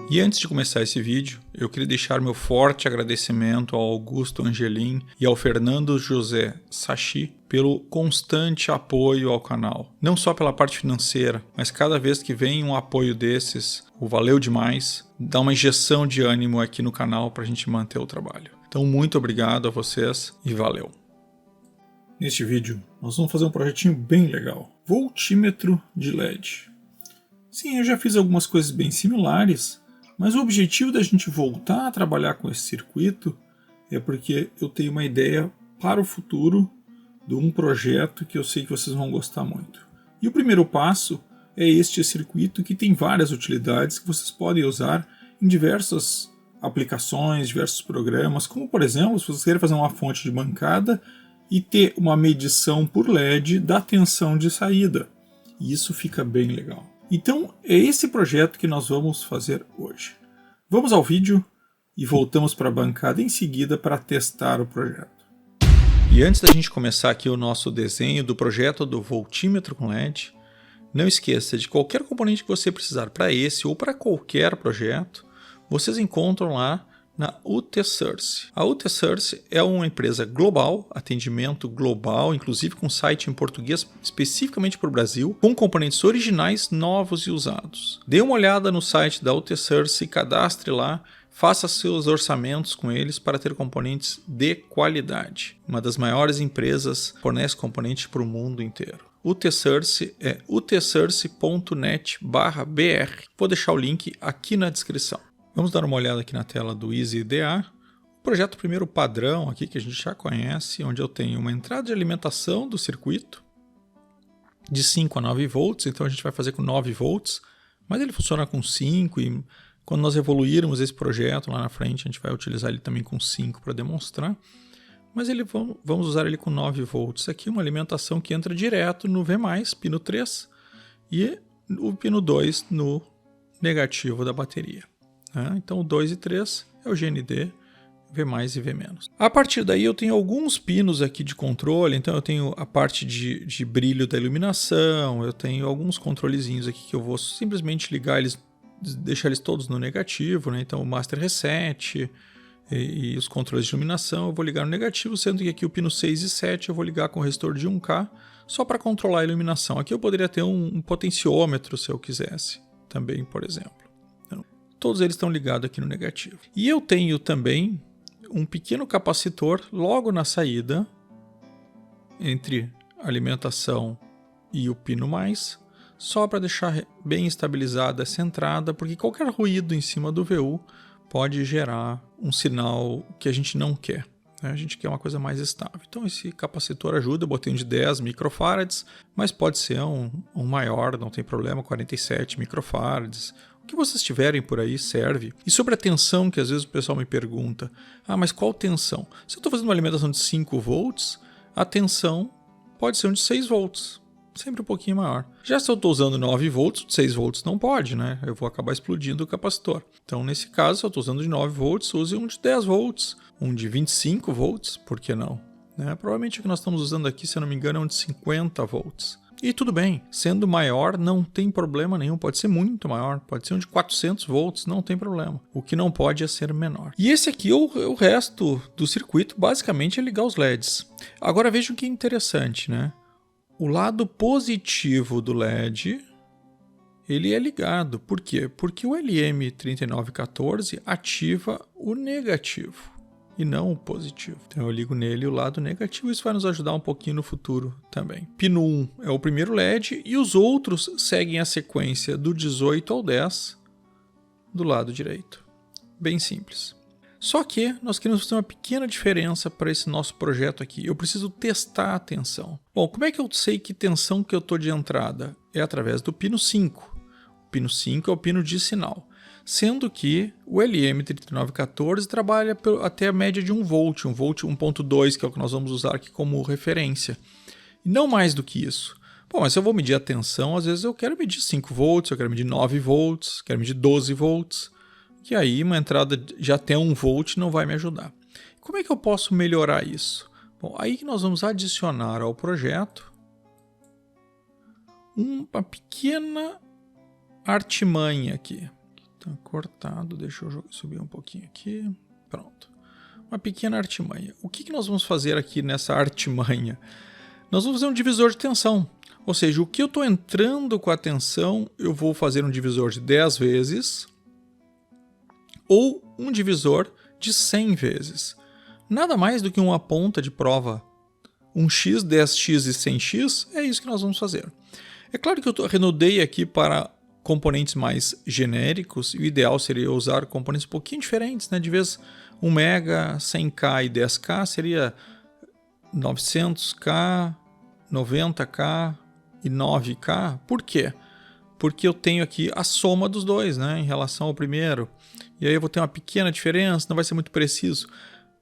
E antes de começar esse vídeo, eu queria deixar meu forte agradecimento ao Augusto Angelim e ao Fernando José Sachi pelo constante apoio ao canal. Não só pela parte financeira, mas cada vez que vem um apoio desses, o valeu demais, dá uma injeção de ânimo aqui no canal para a gente manter o trabalho. Então muito obrigado a vocês e valeu! Neste vídeo nós vamos fazer um projetinho bem legal, voltímetro de LED. Sim, eu já fiz algumas coisas bem similares, mas o objetivo da gente voltar a trabalhar com esse circuito é porque eu tenho uma ideia para o futuro de um projeto que eu sei que vocês vão gostar muito. E o primeiro passo é este circuito que tem várias utilidades que vocês podem usar em diversas aplicações, diversos programas, como por exemplo, se vocês querem fazer uma fonte de bancada e ter uma medição por LED da tensão de saída. E isso fica bem legal. Então é esse projeto que nós vamos fazer hoje. Vamos ao vídeo e voltamos para a bancada em seguida para testar o projeto. E antes da gente começar aqui o nosso desenho do projeto do voltímetro com LED, não esqueça de qualquer componente que você precisar para esse ou para qualquer projeto, vocês encontram lá na UTSource. A UTSource é uma empresa global, atendimento global, inclusive com site em português especificamente para o Brasil, com componentes originais, novos e usados. Dê uma olhada no site da UTSource, cadastre lá, faça seus orçamentos com eles para ter componentes de qualidade. Uma das maiores empresas fornece componentes para o mundo inteiro. UTSource é utsource.net/br. Vou deixar o link aqui na descrição. Vamos dar uma olhada aqui na tela do EasyEDA. O projeto primeiro padrão aqui que a gente já conhece, onde eu tenho uma entrada de alimentação do circuito de 5 a 9 volts, então a gente vai fazer com 9 volts, mas ele funciona com 5 e quando nós evoluirmos esse projeto lá na frente, a gente vai utilizar ele também com 5 para demonstrar, mas vamos usar ele com 9 volts. Aqui uma alimentação que entra direto no V+, pino 3, e o pino 2 no negativo da bateria. Então o 2 e 3 é o GND, V+, e V-. A partir daí eu tenho alguns pinos aqui de controle, então eu tenho a parte de brilho da iluminação, eu tenho alguns controlezinhos aqui que eu vou simplesmente ligar eles, deixar eles todos no negativo, né? Então o Master Reset e os controles de iluminação eu vou ligar no negativo, sendo que aqui o pino 6 e 7 eu vou ligar com o resistor de 1K só para controlar a iluminação. Aqui eu poderia ter um potenciômetro se eu quisesse também, por exemplo. Todos eles estão ligados aqui no negativo. E eu tenho também um pequeno capacitor logo na saída, entre a alimentação e o pino mais, só para deixar bem estabilizada essa entrada, porque qualquer ruído em cima do VU pode gerar um sinal que a gente não quer. A gente quer uma coisa mais estável. Então esse capacitor ajuda, eu botei um de 10 microfarads, mas pode ser um maior, não tem problema, 47 microfarads. O que vocês tiverem por aí serve. E sobre a tensão, que às vezes o pessoal me pergunta, mas qual tensão? Se eu estou fazendo uma alimentação de 5 volts, a tensão pode ser um de 6 volts, sempre um pouquinho maior. Já se eu estou usando 9 volts, 6 volts não pode, né? Eu vou acabar explodindo o capacitor. Então nesse caso, se eu estou usando de 9 volts, use um de 10 volts, um de 25 volts, por que não? Provavelmente o que nós estamos usando aqui, se eu não me engano, é um de 50 volts. E tudo bem, sendo maior não tem problema nenhum, pode ser muito maior, pode ser um de 400 volts, não tem problema. O que não pode é ser menor. E esse aqui, o resto do circuito, basicamente é ligar os LEDs. Agora vejam que interessante, né? O lado positivo do LED, ele é ligado. Por quê? Porque o LM3914 ativa o negativo e não o positivo. Então eu ligo nele o lado negativo, isso vai nos ajudar um pouquinho no futuro também. Pino 1 é o primeiro LED e os outros seguem a sequência do 18 ao 10 do lado direito. Bem simples. Só que nós queremos fazer uma pequena diferença para esse nosso projeto aqui. Eu preciso testar a tensão. Bom, como é que eu sei que tensão que eu estou de entrada? É através do pino 5. O pino 5 é o pino de sinal. Sendo que o LM3914 trabalha até a média de 1 volt, 1.2, que é o que nós vamos usar aqui como referência. E não mais do que isso. Bom, mas se eu vou medir a tensão, às vezes eu quero medir 5 volts, eu quero medir 9 volts, quero medir 12 volts. E aí uma entrada de até 1 volt não vai me ajudar. Como é que eu posso melhorar isso? Bom, aí que nós vamos adicionar ao projeto uma pequena artimanha aqui. Tá cortado, deixa eu subir um pouquinho aqui. Pronto. Uma pequena artimanha. O que nós vamos fazer aqui nessa artimanha? Nós vamos fazer um divisor de tensão. Ou seja, o que eu estou entrando com a tensão, eu vou fazer um divisor de 10 vezes ou um divisor de 100 vezes. Nada mais do que uma ponta de prova. 1x, 10x e 100x, é isso que nós vamos fazer. É claro que eu renudei aqui para componentes mais genéricos, e o ideal seria usar componentes um pouquinho diferentes, né? De vez 1 mega, 100k e 10k seria 900k, 90k e 9k. Por quê? Porque eu tenho aqui a soma dos dois, né, em relação ao primeiro. E aí eu vou ter uma pequena diferença, não vai ser muito preciso.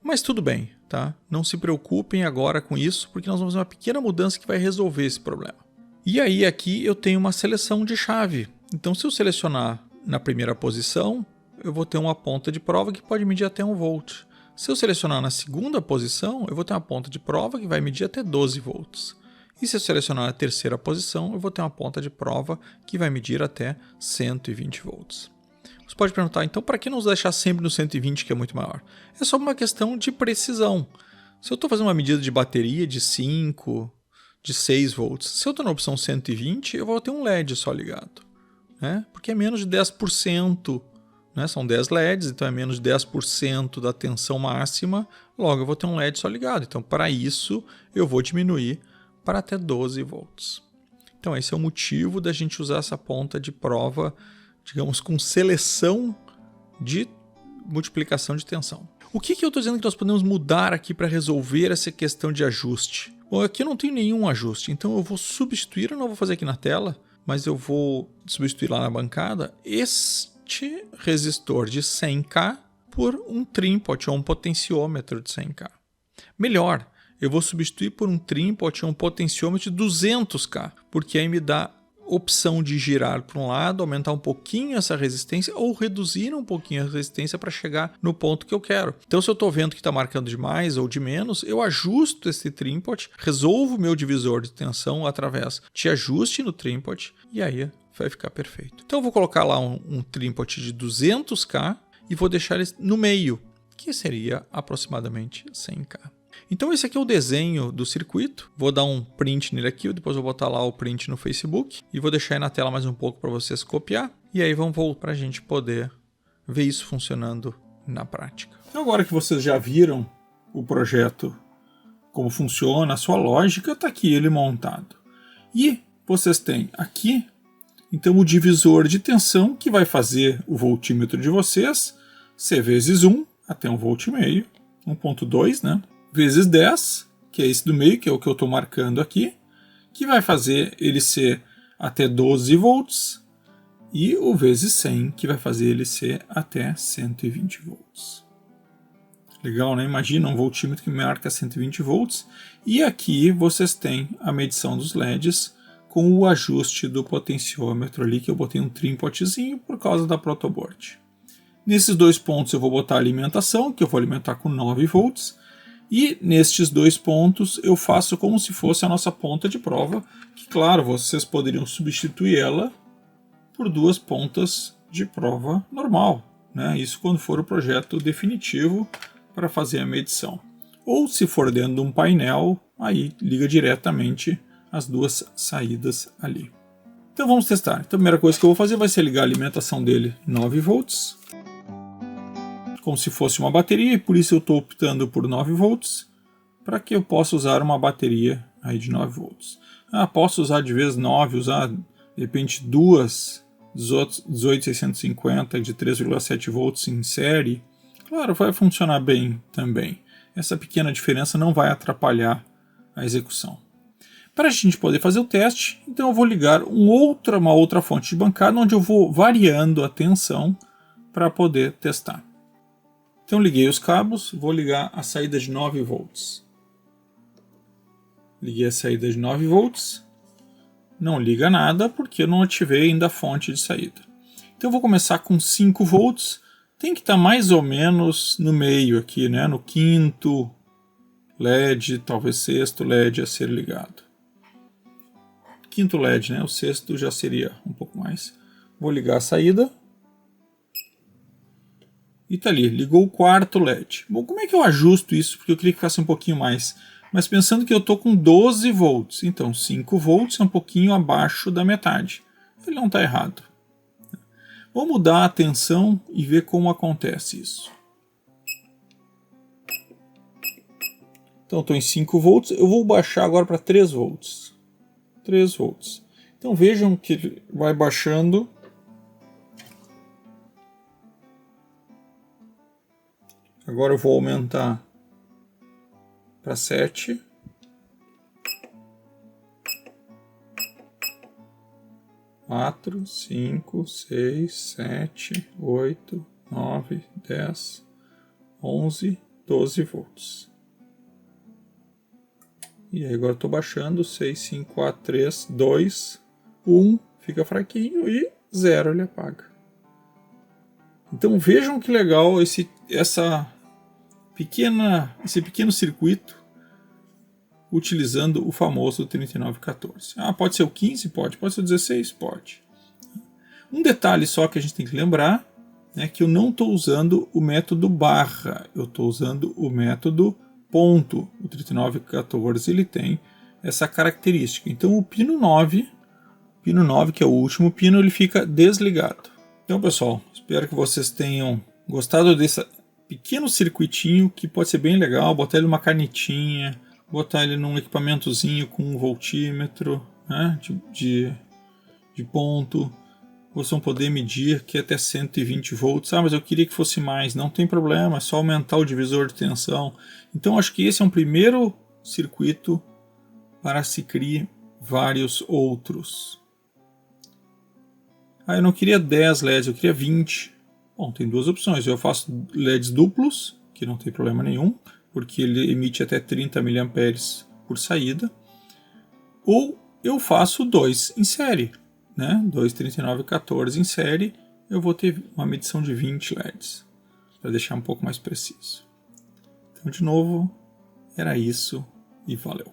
Mas tudo bem, tá? Não se preocupem agora com isso, porque nós vamos fazer uma pequena mudança que vai resolver esse problema. E aí aqui eu tenho uma seleção de chave. Então se eu selecionar na primeira posição, eu vou ter uma ponta de prova que pode medir até 1 volt. Se eu selecionar na segunda posição, eu vou ter uma ponta de prova que vai medir até 12 volts. E se eu selecionar na terceira posição, eu vou ter uma ponta de prova que vai medir até 120 volts. Você pode perguntar, então, para que não deixar sempre no 120, que é muito maior? É só uma questão de precisão. Se eu estou fazendo uma medida de bateria de 5, de 6 volts, se eu estou na opção 120, eu vou ter um LED só ligado, né? Porque é menos de 10%, né? São 10 LEDs, então é menos de 10% da tensão máxima, logo eu vou ter um LED só ligado. Então, para isso, eu vou diminuir para até 12 volts. Então, esse é o motivo da gente usar essa ponta de prova, digamos, com seleção de multiplicação de tensão. O que eu estou dizendo que nós podemos mudar aqui para resolver essa questão de ajuste? Bom, aqui eu não tenho nenhum ajuste, então eu vou substituir, eu não vou fazer aqui na tela, mas eu vou substituir lá na bancada este resistor de 100K por um trinpot ou um potenciômetro de 100K. Melhor, eu vou substituir por um trinpot ou um potenciômetro de 200K, porque aí me dá opção de girar para um lado, aumentar um pouquinho essa resistência ou reduzir um pouquinho a resistência para chegar no ponto que eu quero. Então, se eu estou vendo que está marcando de mais ou de menos, eu ajusto esse trinpot, resolvo o meu divisor de tensão através de ajuste no trinpot e aí vai ficar perfeito. Então, eu vou colocar lá um trinpot de 200K e vou deixar ele no meio, que seria aproximadamente 100K. Então esse aqui é o desenho do circuito, vou dar um print nele aqui, depois vou botar lá o print no Facebook e vou deixar aí na tela mais um pouco para vocês copiar e aí vamos voltar para a gente poder ver isso funcionando na prática. Então agora que vocês já viram o projeto, como funciona, a sua lógica, está aqui ele montado. E vocês têm aqui, então, o divisor de tensão que vai fazer o voltímetro de vocês ser vezes 1 até 1,5 volt, 1.2, né? Vezes 10, que é esse do meio, que é o que eu estou marcando aqui, que vai fazer ele ser até 12 volts, e o vezes 100, que vai fazer ele ser até 120 volts. Legal, né? Imagina um voltímetro que marca 120 volts, e aqui vocês têm a medição dos LEDs com o ajuste do potenciômetro ali, que eu botei um trinpotzinho por causa da protoboard. Nesses dois pontos eu vou botar a alimentação, que eu vou alimentar com 9 volts, e nestes dois pontos eu faço como se fosse a nossa ponta de prova, que claro, vocês poderiam substituir ela por duas pontas de prova normal, né? Isso quando for o projeto definitivo para fazer a medição. Ou se for dentro de um painel, aí liga diretamente as duas saídas ali. Então vamos testar. Então a primeira coisa que eu vou fazer vai ser ligar a alimentação dele 9 volts. Como se fosse uma bateria, e por isso eu estou optando por 9 volts, para que eu possa usar uma bateria aí de 9 volts. Posso usar de vez 9, usar de repente duas 18650 de 3,7 volts em série. Claro, vai funcionar bem também. Essa pequena diferença não vai atrapalhar a execução. Para a gente poder fazer o teste, então eu vou ligar uma outra fonte de bancada, onde eu vou variando a tensão para poder testar. Então liguei os cabos, vou ligar a saída de 9 volts. Liguei a saída de 9 volts. Não liga nada porque eu não ativei ainda a fonte de saída. Então eu vou começar com 5 volts. Tem que estar mais ou menos no meio aqui, né? No quinto LED, talvez sexto LED a ser ligado. Quinto LED, né? O sexto já seria um pouco mais. Vou ligar a saída. E tá ali, ligou o quarto LED. Bom, como é que eu ajusto isso? Porque eu queria que ficasse um pouquinho mais. Mas pensando que eu estou com 12 volts, então 5 volts é um pouquinho abaixo da metade. Ele não está errado. Vou mudar a tensão e ver como acontece isso. Então estou em 5 volts, eu vou baixar agora para 3 volts. 3 volts. Então vejam que ele vai baixando. Agora eu vou aumentar para 7. Quatro, 5, 6, 7, 8, 9, 10, 11, 12 volts. E aí agora estou baixando, 6, 5, 4, 3, 2, 1, fica fraquinho e 0 ele apaga. Então vejam que legal esse pequeno circuito utilizando o famoso 3914. Ah, pode ser o 15? Pode ser o 16? Pode. Um detalhe só que a gente tem que lembrar é que eu não estou usando o método barra, eu estou usando o método ponto. O 3914 ele tem essa característica. Então o pino 9, que é o último pino, ele fica desligado. Então pessoal, espero que vocês tenham gostado desse pequeno circuitinho que pode ser bem legal, botar ele numa canetinha, botar ele num equipamentozinho com um voltímetro, né, de ponto. Vocês vão poder medir que é até 120 volts. Ah, mas eu queria que fosse mais. Não tem problema, é só aumentar o divisor de tensão. Então acho que esse é um primeiro circuito para se criar vários outros. Ah, eu não queria 10 LEDs, eu queria 20. Bom, tem duas opções. Eu faço LEDs duplos, que não tem problema nenhum, porque ele emite até 30 mA por saída. Ou eu faço dois em série, né? 2 3914 em série, eu vou ter uma medição de 20 LEDs, para deixar um pouco mais preciso. Então, de novo, era isso e valeu.